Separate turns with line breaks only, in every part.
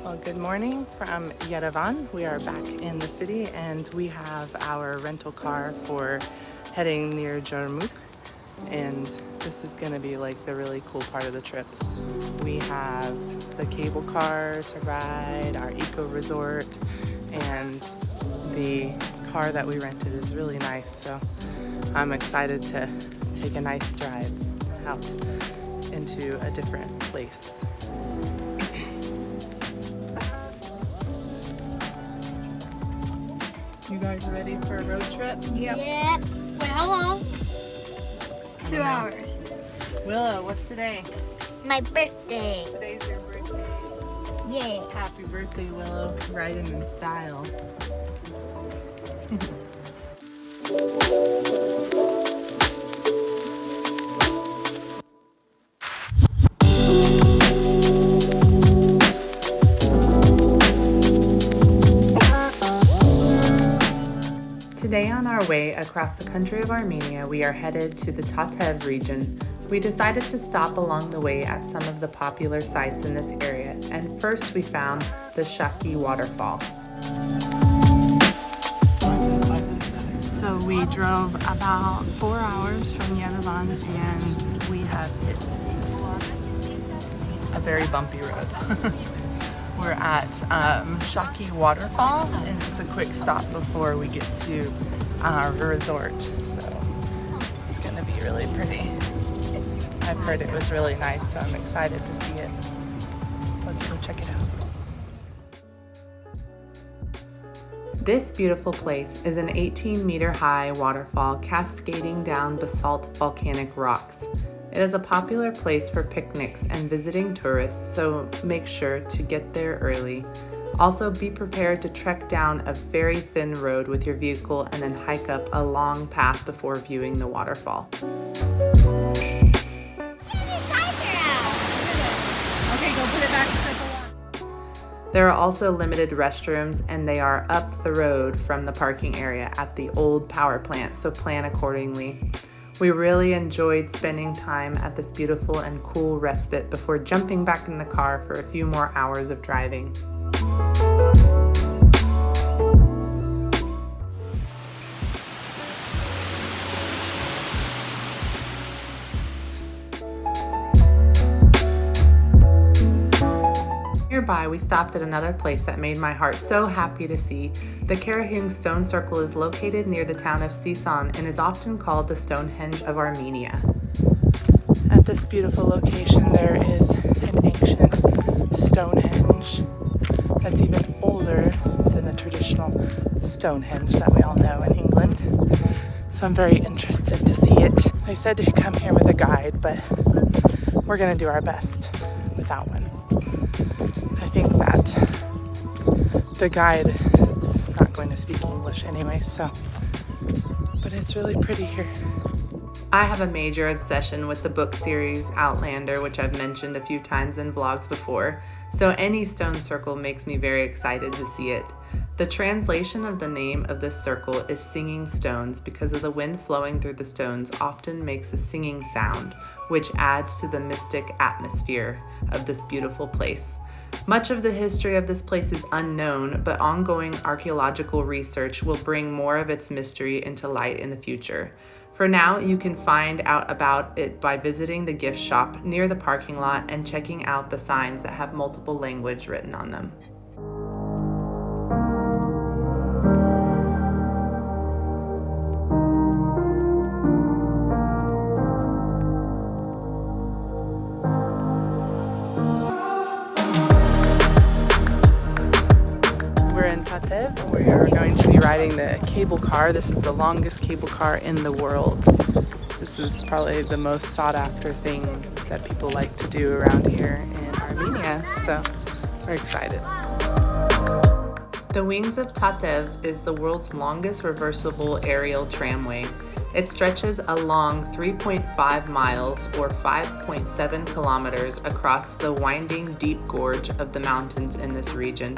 Well, good morning from Yerevan. We are back in the city and we have our rental car for heading near Jarmuk. And this is going to be like the really cool part of the trip. We have the cable car to ride, our eco resort, and the car that we rented is really nice. So I'm excited to take a nice drive out into a different place. You guys ready for a road trip?
Yep. Wait, how long? 2 hours.
Willow, what's today?
My birthday.
Today's your birthday.
Yeah.
Happy birthday, Willow. Riding in style. Today on our way across the country of Armenia, we are headed to the Tatev region. We decided to stop along the way at some of the popular sites in this area, and first we found the Shaki Waterfall. So we drove about 4 hours from Yerevan and we have hit a very bumpy road. We're at Shaki Waterfall, and it's a quick stop before we get to our resort. So it's gonna be really pretty. I've heard it was really nice, so I'm excited to see it. Let's go check it out. This beautiful place is an 18-meter high waterfall cascading down basalt volcanic rocks. It is a popular place for picnics and visiting tourists, so make sure to get there early. Also, be prepared to trek down a very thin road with your vehicle and then hike up a long path before viewing the waterfall. There are also limited restrooms, and they are up the road from the parking area at the old power plant, so plan accordingly. We really enjoyed spending time at this beautiful and cool respite before jumping back in the car for a few more hours of driving. Nearby, we stopped at another place that made my heart so happy to see. The Carahunge stone circle is located near the town of Sisian and is often called the Stonehenge of Armenia. At this beautiful location, there is an ancient Stonehenge that's even older than the traditional Stonehenge that we all know in England. So I'm very interested to see it. They said to come here with a guide, but we're gonna do our best without one. I think that the guide is not going to speak English anyway, but it's really pretty here. I have a major obsession with the book series Outlander, which I've mentioned a few times in vlogs before, so any stone circle makes me very excited to see it. The translation of the name of this circle is singing stones because of the wind flowing through the stones often makes a singing sound, which adds to the mystic atmosphere of this beautiful place. Much of the history of this place is unknown, but ongoing archaeological research will bring more of its mystery into light in the future. For now, you can find out about it by visiting the gift shop near the parking lot and checking out the signs that have multiple language written on them. Tatev. We are going to be riding the cable car. This is the longest cable car in the world. This is probably the most sought after thing that people like to do around here in Armenia, so we're excited. The Wings of Tatev is the world's longest reversible aerial tramway. It stretches a long 3.5 miles or 5.7 kilometers across the winding deep gorge of the mountains in this region.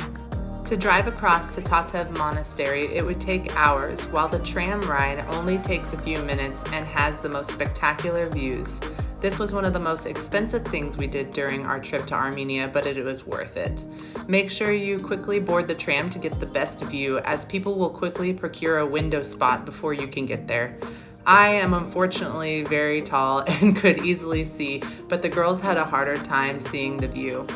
To drive across to Tatev Monastery, it would take hours, while the tram ride only takes a few minutes and has the most spectacular views. This was one of the most expensive things we did during our trip to Armenia, but it was worth it. Make sure you quickly board the tram to get the best view, as people will quickly procure a window spot before you can get there. I am unfortunately very tall and could easily see, but the girls had a harder time seeing the view.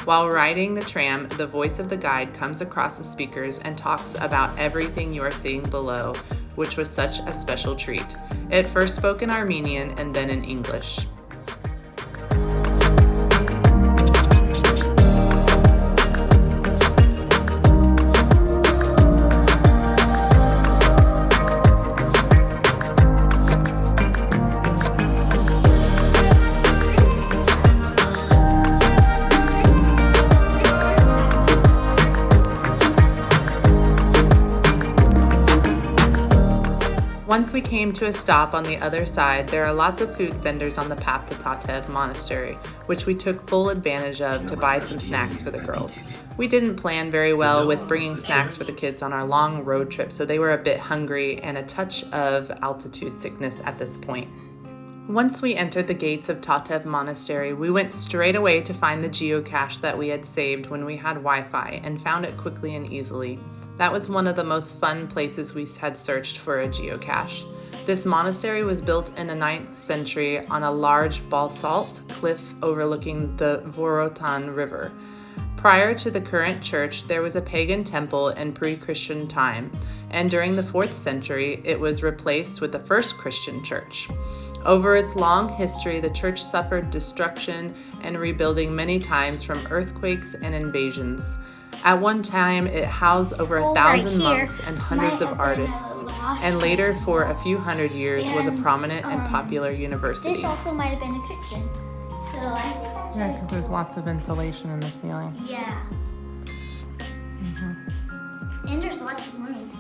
While riding the tram, the voice of the guide comes across the speakers and talks about everything you are seeing below, which was such a special treat. It first spoke in Armenian and then in English. Once we came to a stop on the other side, there are lots of food vendors on the path to Tatev Monastery, which we took full advantage of to buy some snacks for the girls. We didn't plan very well with bringing snacks for the kids on our long road trip, so they were a bit hungry and a touch of altitude sickness at this point. Once we entered the gates of Tatev Monastery, we went straight away to find the geocache that we had saved when we had Wi-Fi and found it quickly and easily. That was one of the most fun places we had searched for a geocache. This monastery was built in the 9th century on a large basalt cliff overlooking the Vorotan River. Prior to the current church, there was a pagan temple in pre-Christian time, and during the 4th century, it was replaced with the first Christian church. Over its long history, the church suffered destruction and rebuilding many times from earthquakes and invasions. At one time, it housed over 1,000 monks and hundreds of artists, and later, for a few hundred years, was a prominent and popular university.
This also might have been a kitchen. So I think that's
Yeah, because there's lots of ventilation in the ceiling.
Yeah. And there's lots of rooms.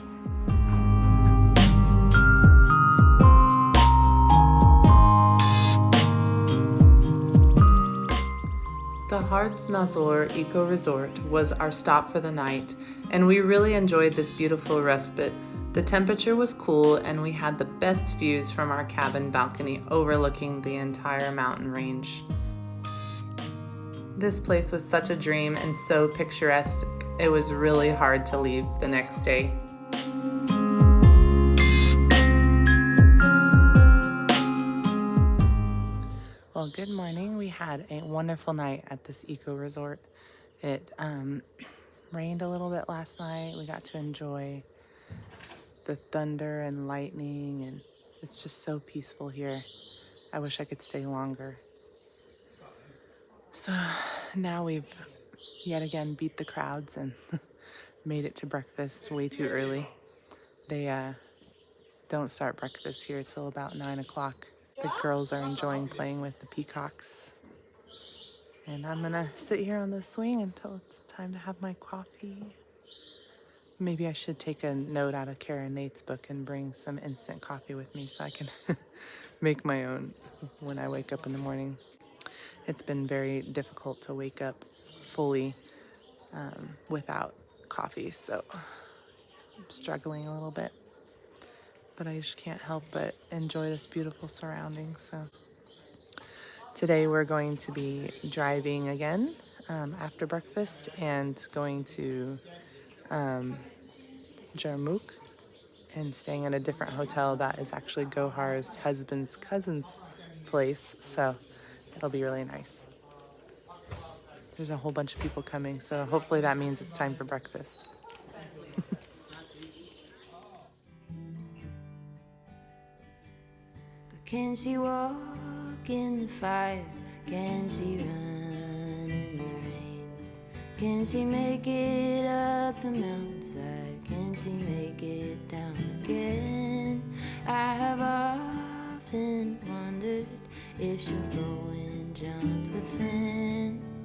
The Khndzoresk Eco Resort was our stop for the night, and we really enjoyed this beautiful respite. The temperature was cool, and we had the best views from our cabin balcony overlooking the entire mountain range. This place was such a dream and so picturesque, it was really hard to leave the next day. Well, good morning. We had a wonderful night at this eco resort. It rained a little bit last night. We got to enjoy the thunder and lightning, and it's just so peaceful here. I wish I could stay longer. So now we've yet again beat the crowds and made it to breakfast way too early. They don't start breakfast here till about 9 o'clock. The girls are enjoying playing with the peacocks. And I'm gonna sit here on the swing until it's time to have my coffee. Maybe I should take a note out of Kara and Nate's book and bring some instant coffee with me so I can make my own when I wake up in the morning. It's been very difficult to wake up fully without coffee, so I'm struggling a little bit. But I just can't help but enjoy this beautiful surrounding. So today we're going to be driving again after breakfast and going to Jarmuk and staying in a different hotel that is actually Gohar's husband's cousin's place. So it'll be really nice. There's a whole bunch of people coming, so hopefully that means it's time for breakfast.
Can she walk in the fire? Can she run in the rain? Can she make it up the mountainside? Can she make it down again? I have often wondered if she'll go and jump the fence.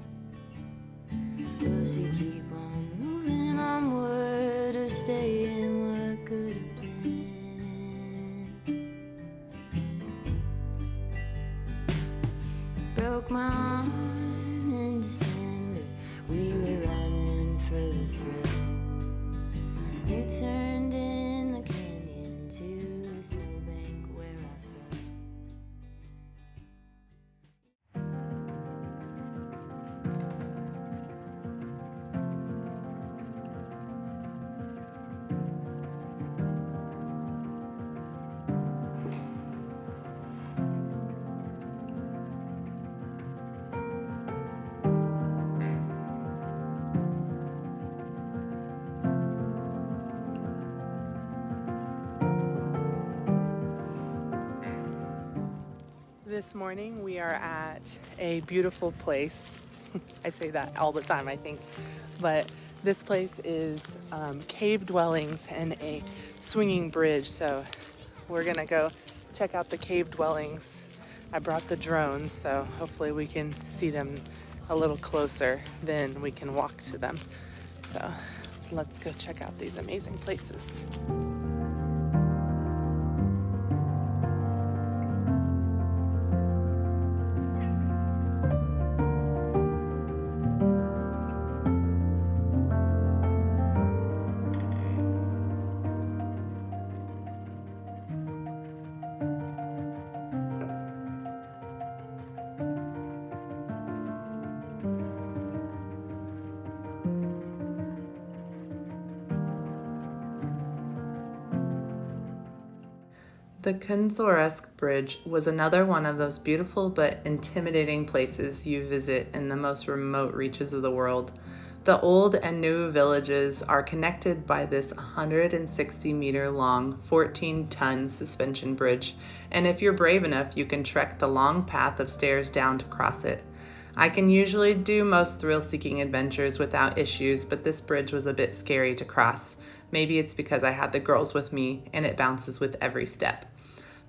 Will she keep on moving onward or stay in what could have been? Broke my arm in December. We were running for the thrill. You turned in the canyon to the snowbank where I fell.
This morning we are at a beautiful place. I say that all the time, I think, but this place is cave dwellings and a swinging bridge. So we're gonna go check out the cave dwellings. I brought the drone, so hopefully we can see them a little closer, then we can walk to them. So let's go check out these amazing places. The Khndzoresk Bridge was another one of those beautiful but intimidating places you visit in the most remote reaches of the world. The old and new villages are connected by this 160-meter long, 14-ton suspension bridge, and if you're brave enough, you can trek the long path of stairs down to cross it. I can usually do most thrill-seeking adventures without issues, but this bridge was a bit scary to cross. Maybe it's because I had the girls with me, and it bounces with every step.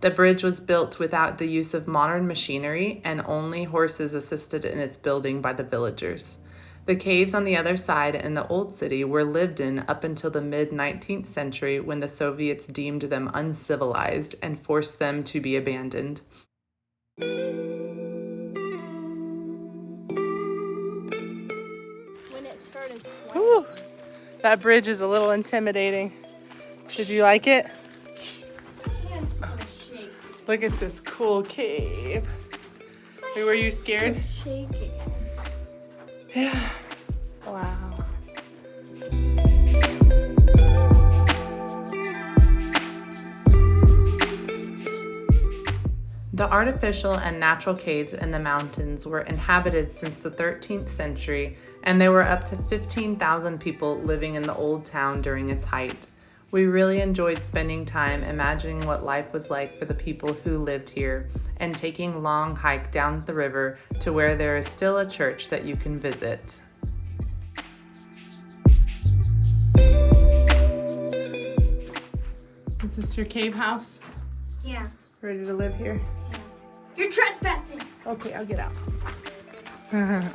The bridge was built without the use of modern machinery, and only horses assisted in its building by the villagers. The caves on the other side in the old city were lived in up until the mid-19th century, when the Soviets deemed them uncivilized and forced them to be abandoned.
When it started swaying.
Whew. That bridge is a little intimidating. Did you like it?
Yeah, it's gonna shake.
Look at this cool cave. Were you scared?
It's shaking.
Yeah. Wow. The artificial and natural caves in the mountains were inhabited since the 13th century, and there were up to 15,000 people living in the old town during its height. We really enjoyed spending time imagining what life was like for the people who lived here, and taking long hike down the river to where there is still a church that you can visit. Is this your cave house?
Yeah.
Ready to live here?
You're trespassing.
Okay, I'll get out.
Actually,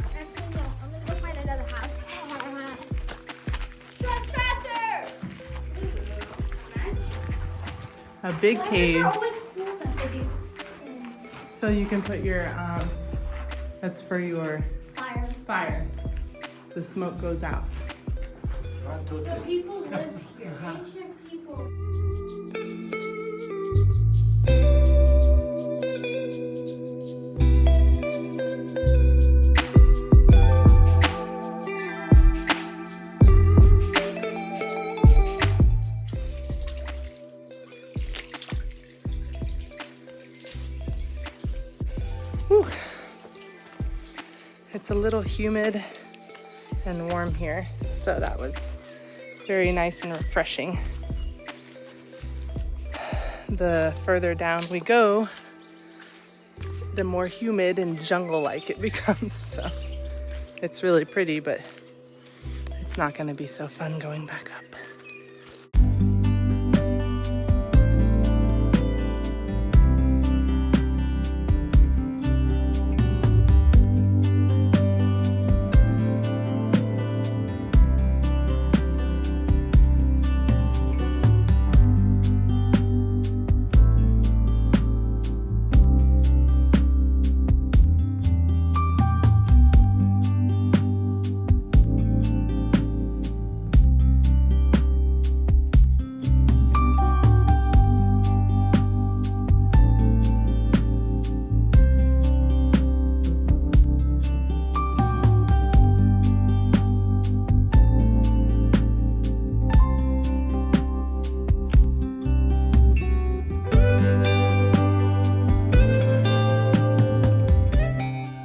no. I'm gonna go find another house. Trespasser!
A big
Why
cave.
There always holes at the do?
So you can put your, that's for your
Fire.
fire. The smoke goes out.
So people live here. Ancient people.
Whew. It's a little humid and warm here, so that was very nice and refreshing. The further down we go, the more humid and jungle-like it becomes. So it's really pretty, but it's not going to be so fun going back up.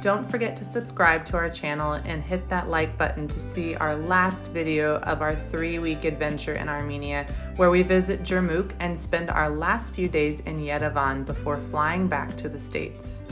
Don't forget to subscribe to our channel and hit that like button to see our last video of our 3-week adventure in Armenia, where we visit Jermuk and spend our last few days in Yerevan before flying back to the States.